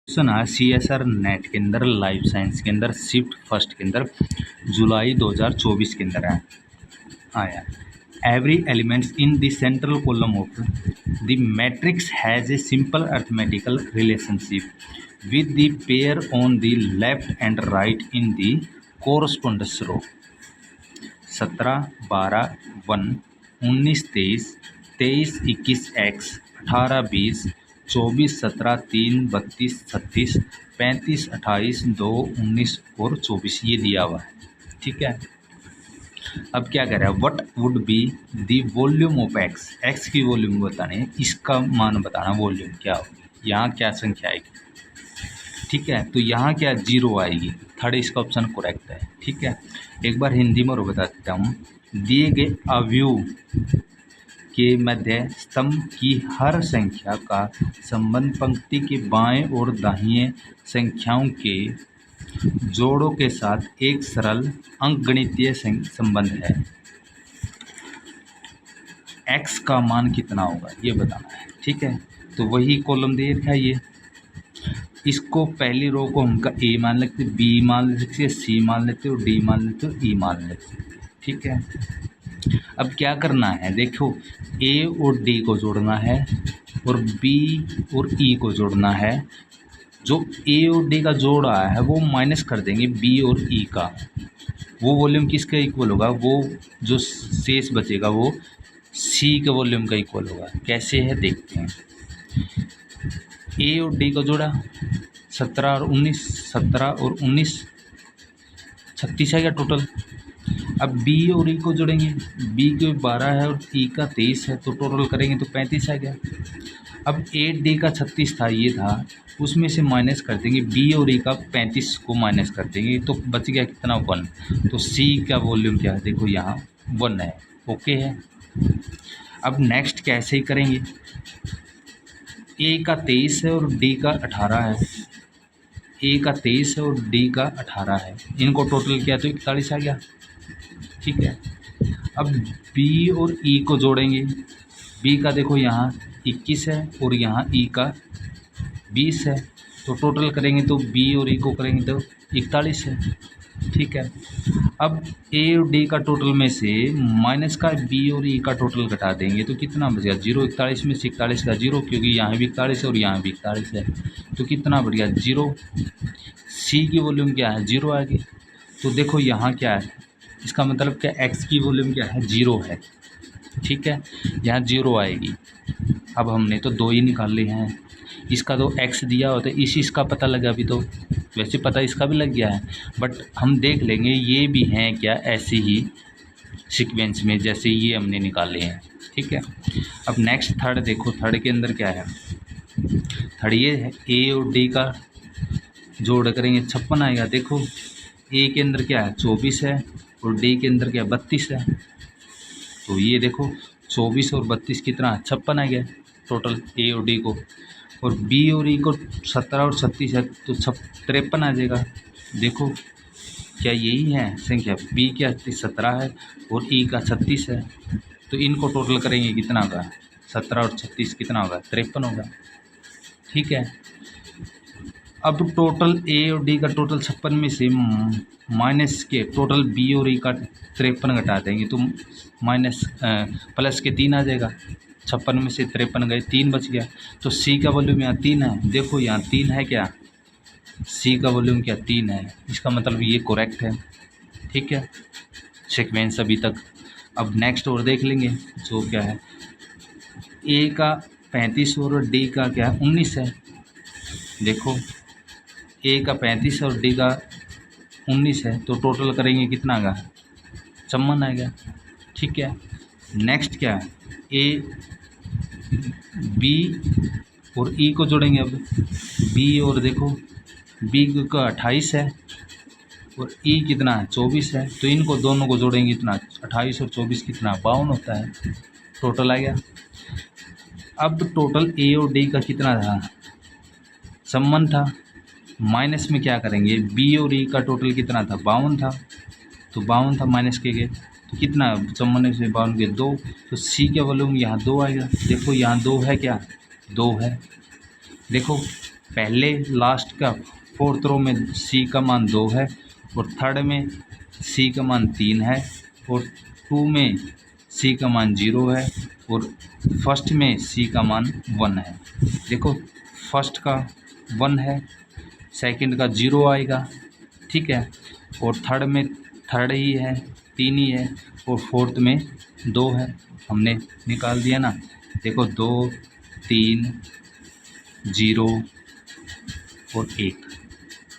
सुना CSR net के अंदर लाइफ साइंस के अंदर शिफ्ट फर्स्ट के अंदर जुलाई 2024 के अंदर आया। Every elements in the central column of the matrix has a simple arithmetical relationship with the pair on the left and right in the correspondence row. 17 12 1 19 23 23 21 x 18 20 24 17 3 32 36 35 28 2 19 और 24 ये दिया हुआ है। ठीक है, अब क्या कह रहा है, what would be the volume of x, x की वॉल्यूम बताने, इसका मान बताना, वॉल्यूम क्या होगी, यहाँ क्या संख्या आएगी। ठीक है, तो यहाँ क्या जीरो आएगी, थर्ड इसका ऑप्शन करेक्ट है। ठीक है, एक बार हिंदी में और बता देता हूँ। दिए गए अवयव के मध्य स्तंभ की हर संख्या का संबंध पंक्ति के बाएं और दाहिने संख्याओं के जोड़ों के साथ एक सरल अंकगणितीय संबंध है। x का मान कितना होगा ये बताना है। ठीक है, तो वही कॉलम दे रखा है ये। इसको पहली रो को हम a मान लेते, b मान लेते, c मान लेते और d मान लेते और e मान लेते। ठीक है, अब क्या करना है, देखो a और d को जोड़ना है और b और e को जोड़ना है। जो a और d का जोड़ आया है वो माइनस कर देंगे b और e का, वो वॉल्यूम किसका इक्वल होगा, वो जो शेष बचेगा वो c के वॉल्यूम का इक्वल होगा। कैसे है देखते हैं। a और d को जोड़ा 17 और 19, 17 और 19 36 है क्या टोटल। अब b और e को जोड़ेंगे, b के 12 है और e का 23 है, तो टोटल करेंगे तो 35 आ गया। अब 8d का 36 था, ये था, उसमें से माइनस कर देंगे, b और e का 35 को माइनस कर देंगे, तो बच गया कितना 1। तो c का वॉल्यूम क्या है, देखो यहाँ 1 है। ओके है, अब नेक्स्ट कैसे ही करेंगे, a का 23 है और d का 18 है, a का 23 है और d का 18 है, इनको टोटल किया तो 41 आ गया। ठीक है, अब b और e को जोड़ेंगे, b का देखो यहाँ 21 है और यहाँ e का 20 है, तो टोटल करेंगे तो b और e को करेंगे तो 41 है। ठीक है, अब a और d का टोटल में से माइनस का b और e का टोटल घटा देंगे तो कितना बचेगा 0। 41 में से 41 का 0, क्योंकि यहाँ भी 41 है और यहाँ भी 41 है, तो कितना बढ़ गया 0। c की वॉल्यूम क्या है 0 आएगी। तो देखो यहाँ क्या है, इसका मतलब क्या, x की वॉल्यूम क्या है 0 है। ठीक है, यहाँ 0 आएगी। अब हमने तो 2 ही निकाल लिए हैं, इसका तो x दिया होता है, इसका पता लगा अभी, तो वैसे पता इसका भी लग गया है, बट हम देख लेंगे ये भी हैं क्या ऐसे ही सीक्वेंस में जैसे ये हमने निकाले हैं। ठीक है, अब नेक्स्ट थर्ड देखो, थर्ड के अंदर क्या है, थर्ड ये है a और d का जोड़ करेंगे 56 आएगा। देखो a के अंदर क्या है 24 है और d के अंदर क्या 32 है, तो ये देखो 24 और 32 कितना 56 आ गया टोटल a और d को, और b और e को 17 और 36 है तो 53 आ जाएगा। देखो क्या यही है संख्या, b क्या 17 है और e का 36 है, तो इनको टोटल करेंगे कितना होगा 17 और 36 कितना होगा 53 होगा। ठीक है, अब टोटल a और d का टोटल 56 में से माइनस के टोटल b और e का 53 घटा देंगे तो माइनस प्लस के 3 आ जाएगा। 56 में से 53 गए, 3 बच गया, तो c का वॉल्यूम यहाँ 3 है। देखो यहाँ 3 है क्या, c का वॉल्यूम क्या 3 है, इसका मतलब ये करेक्ट है। ठीक है, सीक्वेंस अभी तक। अब नेक्स्ट और देख लेंगे, जो क्या है a का 35 और d का क्या 19 है। देखो a का 35 और d का 19 है, तो टोटल करेंगे कितना आएगा 54 आएगा। ठीक है, नेक्स्ट क्या है a b और e को जोड़ेंगे। अब b और देखो b का 28 है और e कितना है 24 है, तो इनको दोनों को जोड़ेंगे कितना 28 और 24 कितना 52 होता है, टोटल आ गया। अब टोटल a और d का कितना था संबंध था, माइनस में क्या करेंगे b और e का टोटल कितना था 52 था, तो 52 था माइनस के गए तो कितना संबंध से 52 के 2, तो c का वॉल्यूम यहाँ 2 आएगा। देखो यहाँ 2 है क्या 2 है। देखो पहले लास्ट का फोर्थ रो में सी का मान 2 है और थर्ड में सी का मान 3 है और 2 में सी का मान 0 है और फर्स्ट में सी का मान 1 है। देखो फर्स्ट का 1 है, सेकंड का 0 आएगा, ठीक है, और थर्ड में थर्ड ही है, 3 ही है और फोर्थ में 2 है। हमने निकाल दिया ना। देखो 2 3 0 और 1,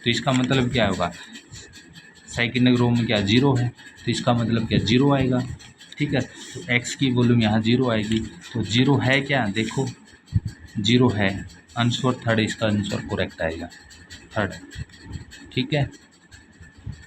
तो इसका मतलब क्या होगा, सेकंड रो में क्या 0 है, तो इसका मतलब क्या 0 आएगा, ठीक है। तो x की वॉल्यूम यहाँ 0 आएगी। तो 0 है क्या, देखो 0 है, आंसर थर्ड, इसका आंसर करेक्ट आएगा थर्ड, ठीक है।